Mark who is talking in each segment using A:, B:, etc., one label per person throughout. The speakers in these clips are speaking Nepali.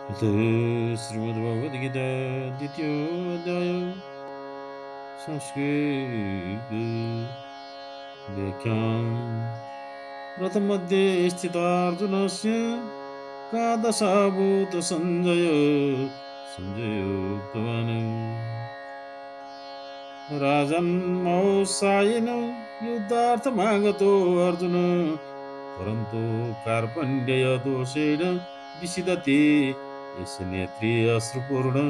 A: अथ श्रीमद्भगवद्गीता द्वितीयोऽध्याय संस्कृत व्याख्याम् रथमध्ये स्थितार्जुनस्य एकादशाभूत सञ्जय उक्तवान् राजन्मौसायेन युद्धार्थमागतो अर्जुन परन्तु कार्पण्ययदोषेण विषीदति यस्य नेत्रे अश्रुपूर्ण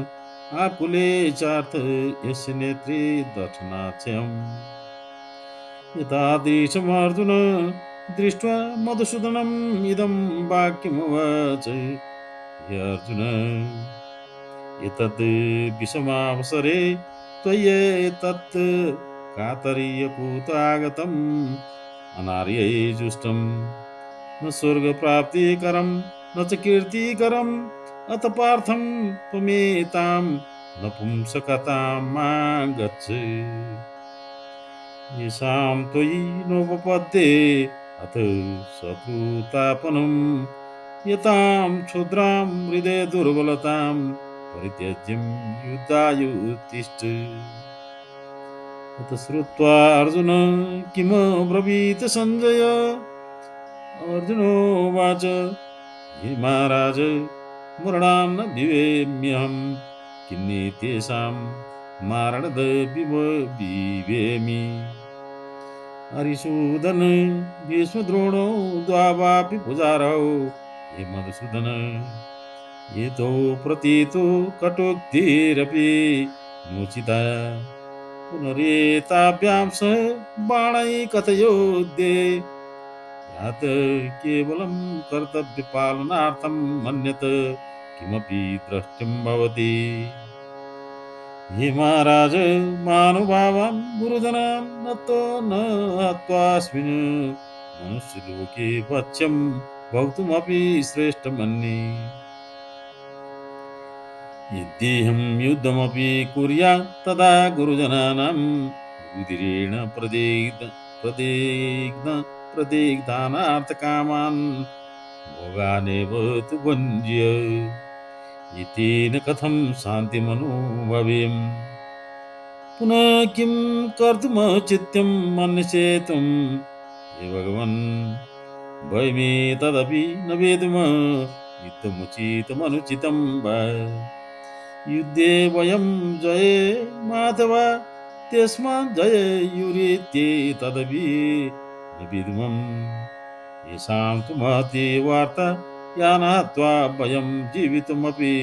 A: आकुले चार्थ यस्य नेत्रे दर्शनाच्यम् यथादेशमर्जुन दृष्ट्वा मधुसूदनम् इदं वाक्यमुवाच हे अर्जुन एतद् विषमावसरे त्वय्येतत् कातरीयपूतागतम् अनार्यैजुष्टम् न स्वर्गप्राप्तिकरं न च कीर्तिकरम् अथ पार्थं त्वमेतां नपुंसकतां मा गच्छ येषां त्वयि नोपपद्ये अथ शत्रुतापनं यतां क्षुद्रां हृदय दुर्बलतां परित्यज्यं युद्धाय उत्तिष्ठ तत् श्रुत्वा अर्जुन किमब्रवीत् सञ्जय अर्जुनोवाच हे महाराज मरणान्न विवेम्यहं किन्नेतेषां मारणद विवेमि हरिसूदन भीष्मद्रोणो द्वावापि पुजारौ हे मधुसूदन एतो प्रतीतो कटोक्तिरपि नोचिता पुनरेताभ्यां स बाणै कथयोद्ये यात् केवलं कर्तव्यपालनार्थं मन्यत किमपि द्रष्टुं भवति हे महाराज महानुभावान् गुरुजनान् नतो न हत्वास्मिन् मनुष्यलोके वच्यं भोक्तुमपि श्रेष्ठमन्ये यद्येहं युद्धमपि कुर्यात् तदा गुरुजनानां उदिरेण प्रदिग्धानार्थकामान् भोगानेव तु भुञ्ज्य एतेन कथं शान्तिमनुभवेम पुनः किं कर्तुमचित्यं मन्यसे त्वं हे भगवन् भयमेतदपि न वेदम इत्थमुचितमनुचितं वा युद्धे वयं जये माधवा तस्मात् जयेयुरित्येतदपि न विद्मः येषां तु महती वार्ता यानात्वा वयं जीवितुमपि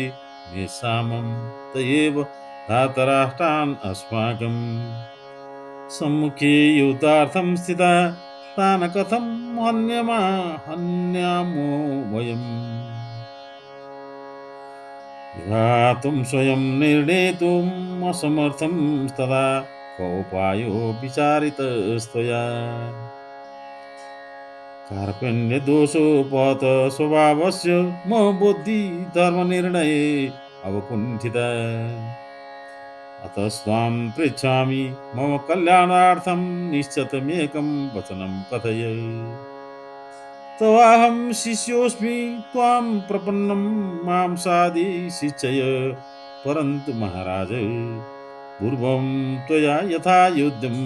A: निस्सामं तयेव धातराष्ट्रान् अस्माकं सम्मुखे युद्धार्थं स्थिता तान् कथं हन्यामो वयम् विधातुं स्वयं निर्णेतुम् असमर्थं तदा कोपायो विचारितस्त्वया कार्पण्यदोषोपहत स्वभावस्य मम बुद्धि धर्मनिर्णये अवकुण्ठिता अतस्त्वां पृच्छामि मम कल्याणार्थं निश्चितमेकं वचनं कथय तवाहं शिष्योऽस्मि त्वां प्रपन्नं मां साधि शिक्षय परन्तु महाराज पूर्वं त्वया यथा युद्धं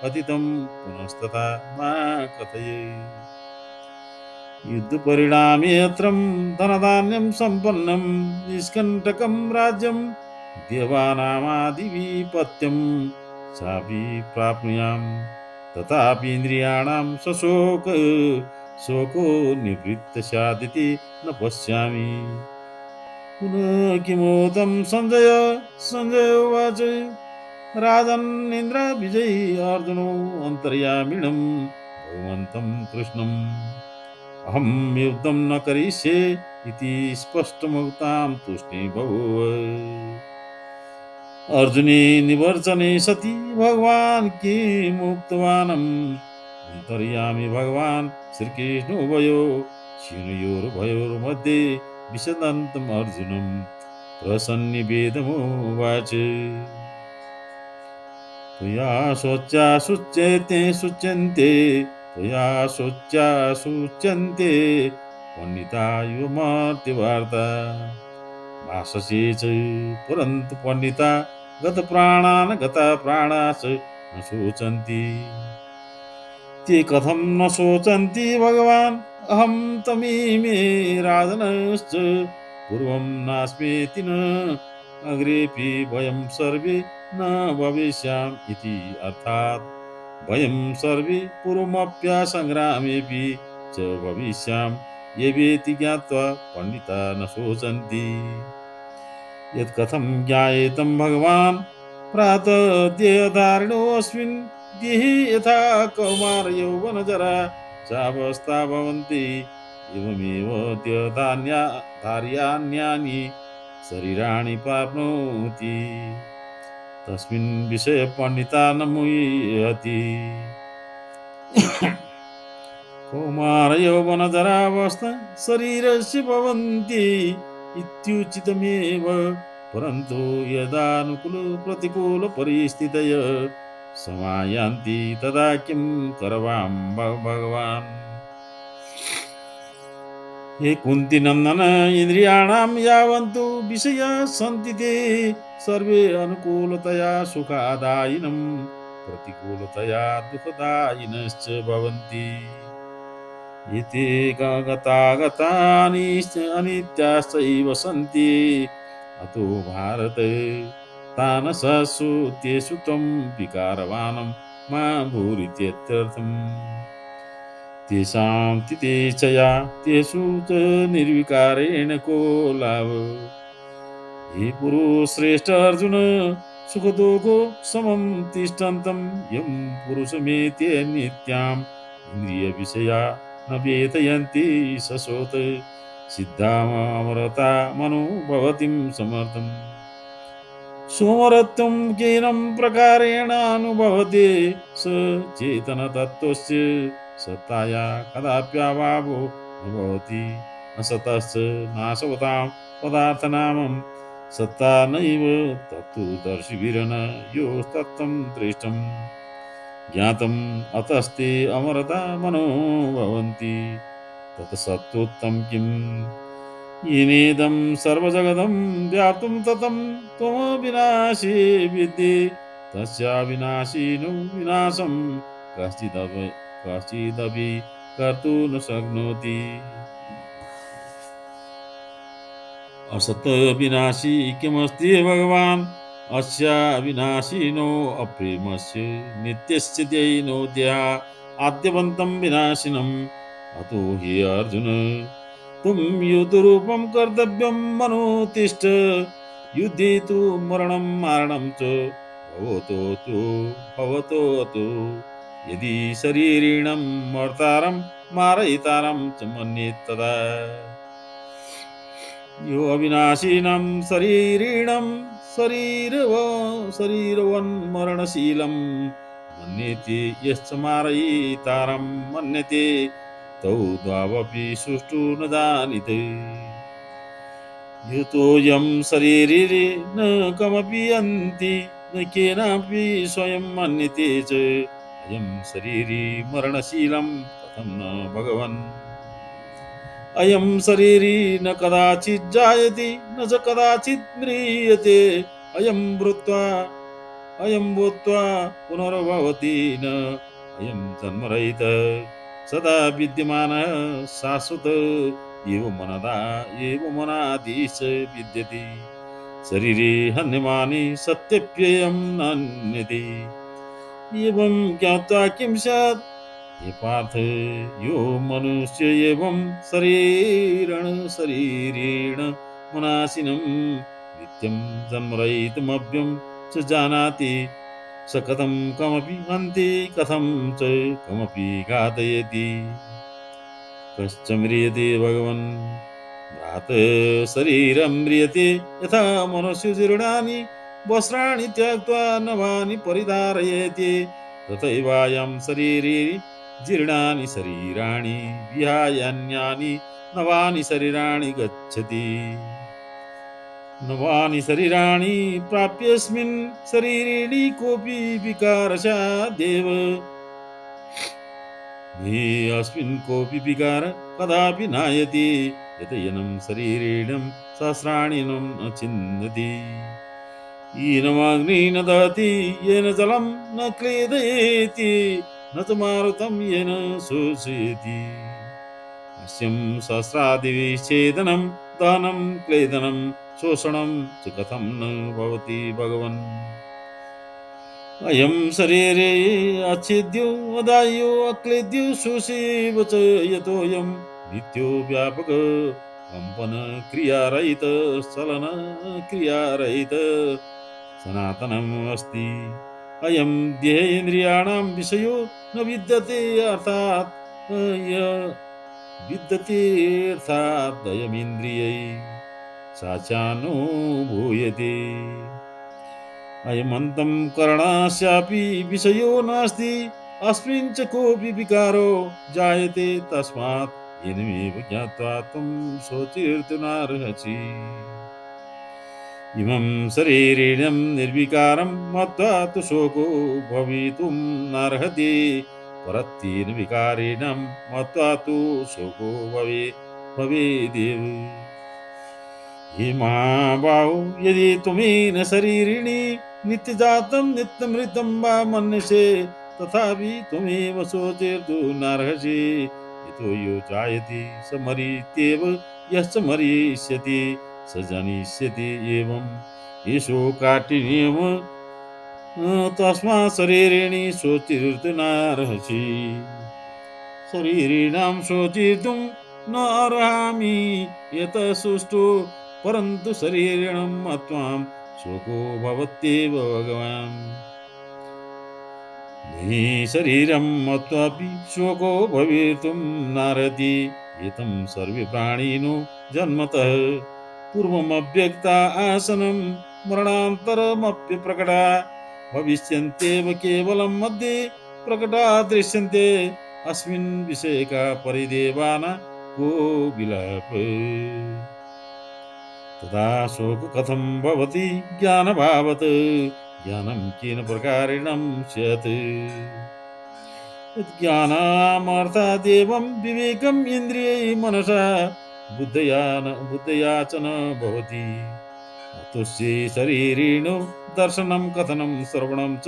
A: पतितं पुनस्तथा मा कथय युद्धपरिणामे अत्रं धनधान्यं सम्पन्नं निष्कण्टकं राज्यं देवानामादिविपत्यं चापि प्राप्नुयाम् तथापि इन्द्रियाणां शोको निवृत्त स्यादिति न पश्यामि पुनः किमोतं संजय उवाच राजन्निन्द्र विजयी अर्जुनो अन्तर्यामिणं भगवन्तं कृष्णम् अहं युद्धं न करिष्ये इति स्पष्टमुक्तां तुष्टि बभूव अर्जुने निवर्चने सति भगवान् किमुक्तवानम् अन्तर्यामि भगवान् श्रीकृष्णोभयो शिनुयोर्भयोर्मध्ये विशदन्तम् अर्जुनं प्रसन्निवेदमुवाच त्वया शुच्यन्ते त्वया शुच्यन्ते पण्डिता युवमर्त्यवार्ता भाषसे च परन्तु पण्डिता गतप्राणान् गतप्राणाश्च न शोचन्ति। ते कथं न शोचन्ति भगवान् अहं तमीमे राजनश्च पूर्वं नास्मीति न अग्रेपि वयं सर्वे न भविष्याम इति अर्थात् वयं सर्वे पूर्वमप्यसङ्ग्रामेऽपि च भविष्याम ये वेति ज्ञात्वा पण्डिता न शोचन्ति। यत्कथं ज्ञायेतं भगवान् प्रातः देहधारिणोऽस्मिन् देहि यथा कौमार यौवनजरा चावस्था भवन्ति एवमेव देहधार्यान्यानि शरीराणि प्राप्नोति तस्मिन् विषये पण्डिता न मुह्यति। कौमार यौवनजरावस्था शरीरस्य भवन्ति इत्युचितमेव परन्तु यदानुकूल प्रतिकूल परिस्थितय समायान्ति तदा किं करवां भगवान्। हे कुन्ती नन्दन इन्द्रियाणां यावन्तु विषया सन्ति ते सर्वे अनुकूलतया सुखदायिनं प्रतिकूलतया दुःखदायिनश्च भवन्ति। इति गतागतानि अनित्याश्चैव सन्ति अतो भारत तान् सत्सु तेषु त्वं विकारवानं मा भूरित्यर्थम्। तेषां तितेच्छया तेषु च निर्विकारेण को लाभ। हे पुरुषश्रेष्ठ अर्जुन सुखदुःखो समं तिष्ठन्तं यं पुरुषमेते नित्याम् इन्द्रियविषया न वेदयन्ति सशोत सिद्धामरता मनुभवतिं समर्थम्। सोमरत्वं केनं प्रकारेण अनुभवते स चेतनतत्त्वस्य सत्ताया कदाप्यभावो न भवति असतश्च नाशवतां पदार्थनामं सत्ता नैव तत्त्वदर्शिभिरन यो तत्त्वं दृष्टम् ज्ञातम् अतस्ते अमरता मनो भवन्ति तत्सत्त्वोत्तम किम् येनेदं सर्वजगतं व्याप्तं ततं त्वमविनाशी विद्धि तस्याविनाशिनो विनाशं कश्चिदपि कर्तुं न शक्नोति। असत् विनाशी किमस्ति भगवान् अस्याविनाशिनो अप्रेमस्य नित्यस्य दैनो द्या आद्यवन्तं विनाशिनम् अतो हि अर्जुन तुम युद्धरूपं कर्तव्यं मनुतिष्ठ युद्धे तु मरणं मारणं च भवतो तु यदि शरीरिणं मर्तारं मारयितारं च मन्येत् तदा यो अविनाशिनं शरीरिणं शरीरवन्मरणशीलं मन्यते यश्च मारयितारं मन्यते तौ द्वावपि सुष्ठु न जानीते। युतोऽयं शरीरे न कमपि अन्ति न केनापि स्वयं मन्यते च अयं शरीरी मरणशीलं कथं न भगवन्। अयं शरीरी न कदाचित् जायते न च कदाचित् म्रियते अयं भूत्वा पुनर्भवति न अयं जन्मरहितः सदा विद्यमानः शाश्वत एव मनादिश विद्यते शरीरे हन्यमाने सत्यप्ययं नान्यते। एवं ज्ञात्वा किं स्यात् हे पार्थ यो मनुष्य एवं शरीरेण मनाशिनं नित्यं जन्मरहितमव्यं च जानाति स कथं कमपि हन्ति कथं च कमपि घातयति। कश्च म्रियते भगवन् भ्रात शरीरं म्रियते यथा मनुष्य जीर्णानि वस्त्राणि त्यक्त्वा नवानि परिधारयति तथैवायं शरीरे जीर्णानि शरीराणि विहाय अन्यानि नवानि शरीराणि गच्छति। नवानि शरीराणि प्राप्यस्मिन् शरीरेणि कोऽपि विकारस्यादेव हि अस्मिन् कोऽपि विकार कदापि नायति यतयनं शरीरेणं सहस्राणि न छिन्दति येनमग्निः न दहति येन जलं न क्लेदयेति न च मारुतं येन शोषयति नित्यं सहस्रादिविच्छेदनं दहनं क्लेदनं शोषणं च कथं न भवति भगवन् अयं शरीरे अच्छेद्यो अदायो अक्लेद्यो शोषेव च यतोऽयं नित्यो व्यापक कम्पन क्रियारहित चलन क्रियारहित सनातनम् अस्ति अयं देहेन्द्रियाणां विषयो न विद्यते अर्थात् विद्यते अर्थात् अयमिन्द्रियै साचानुभूयते अयमन्तं करणास्यापि विषयो नास्ति अस्मिन् च कोऽपि विकारो जायते तस्मात् येनमेव ज्ञात्वा त्वं शोचिर्तुनार्हसि इमं शरीरेण निर्विकारं मत्वा तु शोको भवितुं नार्हति परत्तेन विकारेण मत्वा तु शोको भवेदेव हे महाबाहो यदि त्वमेन शरीरिणि नित्यजातं नित्यमृतं वा मन्यसे तथापि त्वमेव शोचिर्तु नार्हसि यतो यो जायते स मरीत्येव यश्च मरीष्यति स जनिष्यति एवं एषो काठिन्यम् तस्मात् शरीरिणि शोचिर्तु नार्हसि शरीरिणां शोचितुं न अर्हामि यतः सुष्ठु परन्तु शरीरिणं मत्वां शोको भवत्येव भगवान् नहि शरीरं मत्वापि शोको भवितुं नार्हति एतं सर्वे प्राणिनो जन्मतः पूर्वमव्यक्ता आसनं मरणान्तरमप्यप्रकटा भविष्यन्त्येव केवलं मध्ये प्रकटा दृश्यन्ते अस्मिन् विषयका परिदेवाना को विलाप तदा शोक कथं भवति ज्ञानभावत् ज्ञानं केन प्रकारेण स्यात् ज्ञानामर्थादेवं विवेकम् इन्द्रियै मनसा बुद्धया च न भवति तुष्ये शरीरेण दर्शनं कथनं श्रवणं च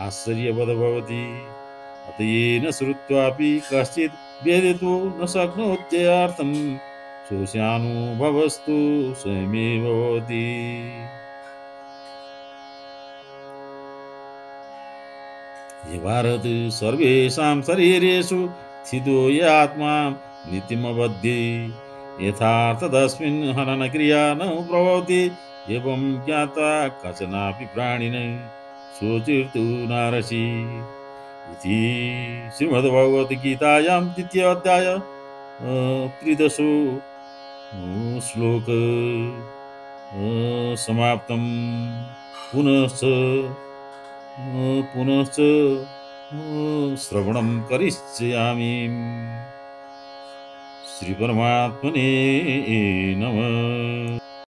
A: आश्चर्यवद् भवति अत येन श्रुत्वापि कश्चित् वेदितुं न शक्नोत्यर्थं सोऽस्यानुभवस्तु स्वयमेव भवति हे भारत सर्वेषां शरीरेषु स्थितो य आत्मा नित्यमवद्धि यथार्थतस्मिन् हननक्रिया न प्रभवति एवं ज्ञात्वा कचनापि प्राणिन शोचिर्तु नार्हसि इति श्रीमद्भगवद्गीतायां द्वितीयोऽध्याय त्रिदशो श्लोक समाप्तं पुनश्च श्रवणं करिष्यामि श्रीपरमात्मने नमः।